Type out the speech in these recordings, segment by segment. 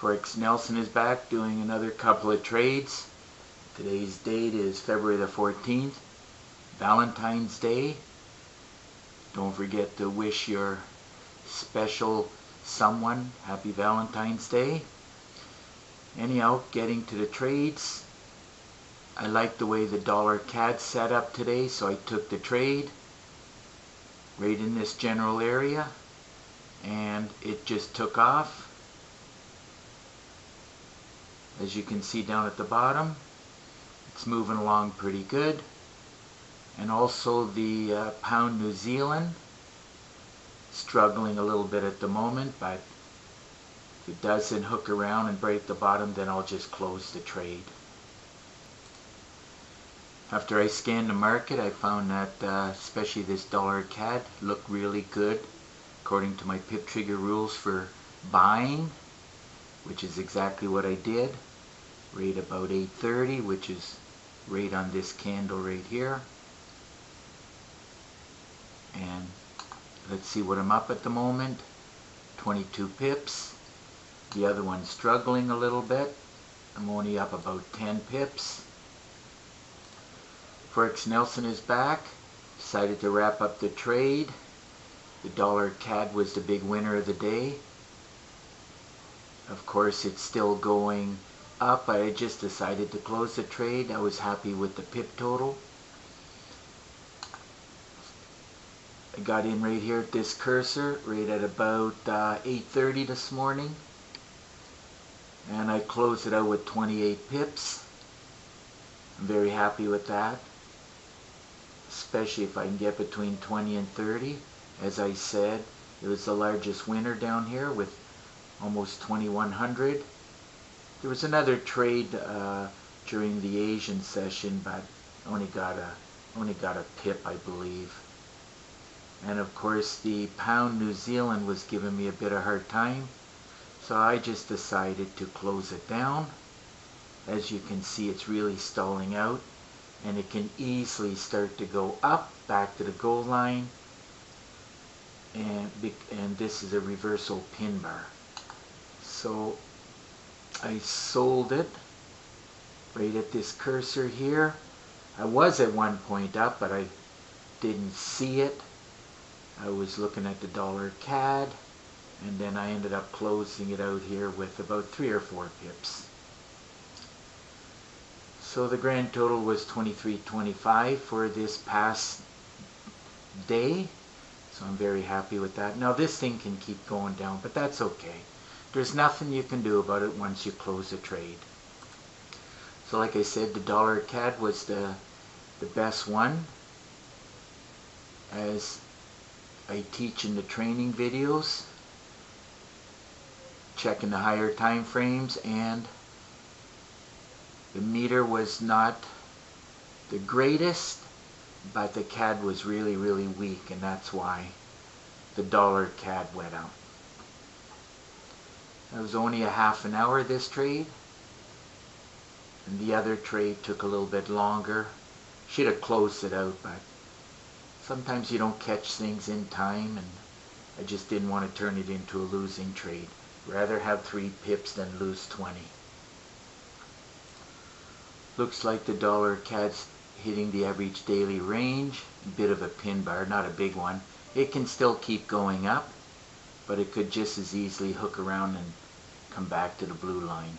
Forex Nelson is back doing another couple of trades. Today's date is February the 14th, Valentine's Day. Don't forget to wish your special someone happy Valentine's Day. Anyhow, getting to the trades. I like the way the dollar CAD set up today, so I took the trade right in this general area and it just took off. As you can see down at the bottom, it's moving along pretty good. And also the pound New Zealand, struggling a little bit at the moment, but if it doesn't hook around and break the bottom, then I'll just close the trade. After I scanned the market, I found that especially this dollar CAD looked really good according to my pip trigger rules for buying, which is exactly what I did. Right about 8:30, which is right on this candle right here. And let's see what I'm up at the moment. 22 pips. The other one's struggling a little bit. I'm only up about 10 pips. Forex Nelson is back. Decided to wrap up the trade. The dollar CAD was the big winner of the day. Of course, it's still going up. I just decided to close the trade. I was happy with the pip total. I got in right here at this cursor right at about 8:30 this morning, and I closed it out with 28 pips. I'm very happy with that, especially if I can get between 20 and 30. As I said, it was the largest winner down here with almost 2,100. There was another trade during the Asian session, but only got a pip, I believe. And of course, the pound New Zealand was giving me a bit of a hard time, so I just decided to close it down. As you can see, it's really stalling out, and it can easily start to go up back to the goal line. And this is a reversal pin bar. So I sold it right at this cursor here. I was at one point up, but I didn't see it. I was looking at the dollar CAD, and then I ended up closing it out here with about 3 or 4 pips. So the grand total was 23.25 for this past day. So I'm very happy with that. Now this thing can keep going down, but that's okay. There's nothing you can do about it once you close a trade. So like I said, the dollar CAD was the best one, as I teach in the training videos, checking the higher time frames, and the meter was not the greatest, but the CAD was really, really weak, and that's why the dollar CAD went up. It was only a half an hour, this trade, and the other trade took a little bit longer. Should have closed it out, but sometimes you don't catch things in time, and I just didn't want to turn it into a losing trade. Rather have 3 pips than lose 20. Looks like the dollar CAD's hitting the average daily range. A bit of a pin bar, not a big one. It can still keep going up, but it could just as easily hook around and come back to the blue line.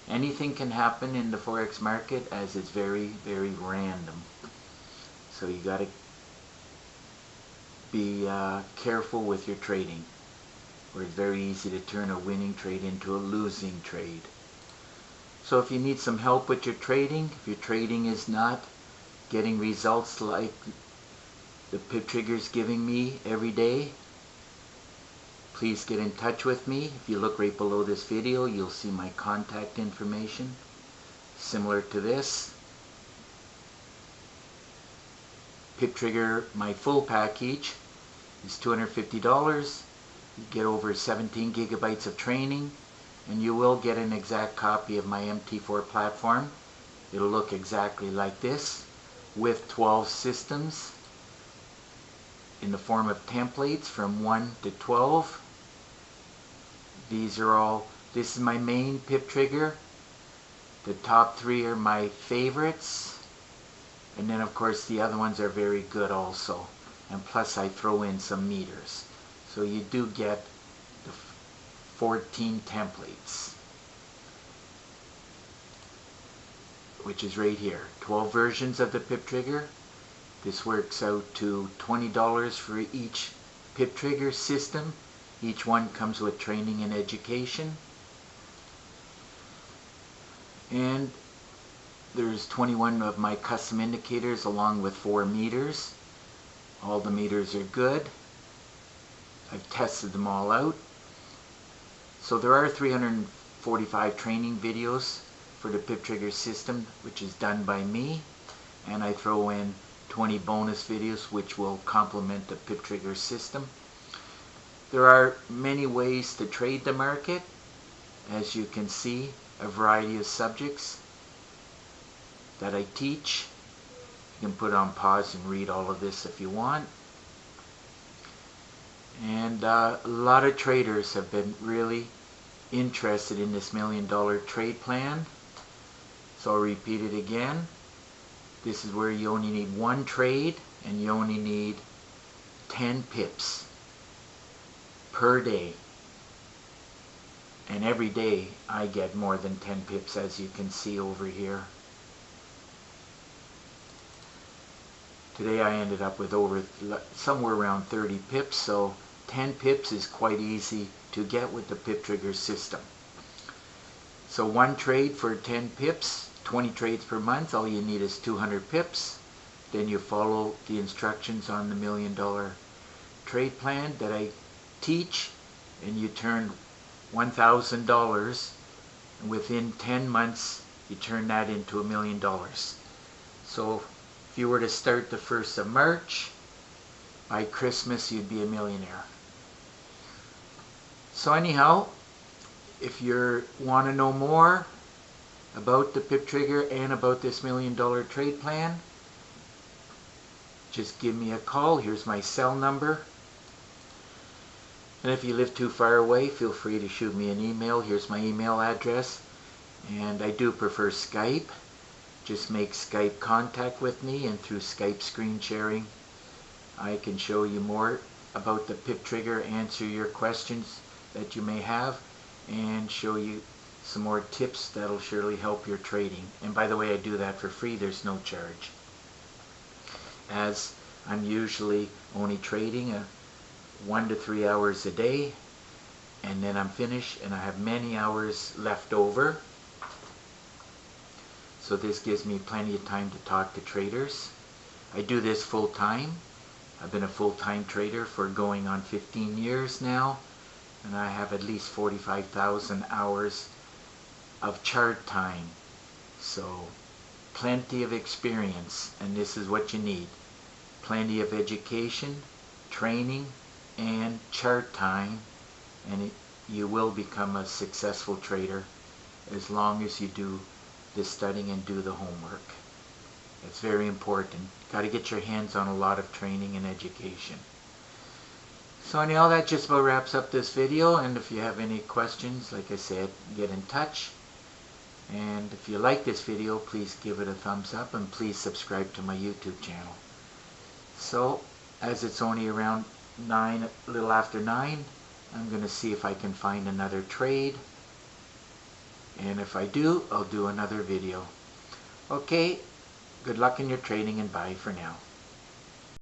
Anything can happen in the Forex market, as it's very, very random. So you got to be careful with your trading, or it's very easy to turn a winning trade into a losing trade. So if you need some help with your trading, if your trading is not getting results like the pip trigger's giving me every day, please get in touch with me. If you look right below this video, you'll see my contact information, similar to this. Pip trigger, my full package is $250. You get over 17 gigabytes of training, and you will get an exact copy of my MT4 platform. It'll look exactly like this, with 12 systems in the form of templates from 1 to 12. These are all This is my main pip trigger. The top 3 are my favorites. And then of course the other ones are very good also. And plus I throw in some meters. So you do get the 14 templates, which is right here. 12 versions of the pip trigger. This works out to $20 for each pip trigger system. Each one comes with training and education. And there's 21 of my custom indicators along with 4 meters. All the meters are good. I've tested them all out. So there are 345 training videos for the pip trigger system, which is done by me, and I throw in 20 bonus videos which will complement the pip trigger system. There are many ways to trade the market. As you can see, a variety of subjects that I teach. You can put on pause and read all of this if you want. And a lot of traders have been really interested in this $1 million trade plan. So I'll repeat it again. This is where you only need 1 trade and you only need 10 pips per day. And every day I get more than 10 pips, as you can see over here. Today I ended up with somewhere around 30 pips, so 10 pips is quite easy to get with the pip trigger system. So 1 trade for 10 pips, 20 trades per month, all you need is 200 pips. Then you follow the instructions on the $1 million trade plan that I teach, and you turn $1,000, and within 10 months you turn that into $1 million. So if you were to start the 1st of March, by Christmas you'd be a millionaire. So anyhow, if you want to know more about the pip trigger and about this $1 million trade plan, just give me a call. Here's my cell number. And if you live too far away, feel free to shoot me an email. Here's my email address. And I do prefer Skype. Just make Skype contact with me, and through Skype screen sharing I can show you more about the pip trigger, answer your questions that you may have, and show you some more tips that'll surely help your trading. And by the way, I do that for free. There's no charge, as I'm usually only trading 1 to 3 hours a day, and then I'm finished and I have many hours left over. So this gives me plenty of time to talk to traders. I do this full time. I've been a full-time trader for going on 15 years now, and I have at least 45,000 hours of chart time. So plenty of experience, and this is what you need. Plenty of education, training, and chart time, and you will become a successful trader as long as you do the studying and do the homework. It's very important. Got to get your hands on a lot of training and education. So anyhow, that just about wraps up this video, and if you have any questions, like I said, get in touch. And if you like this video, please give it a thumbs up, and please subscribe to my YouTube channel. So as it's only around 9, a little after 9, I'm going to see if I can find another trade, and if I do, I'll do another video. Okay, good luck in your trading, and bye for now.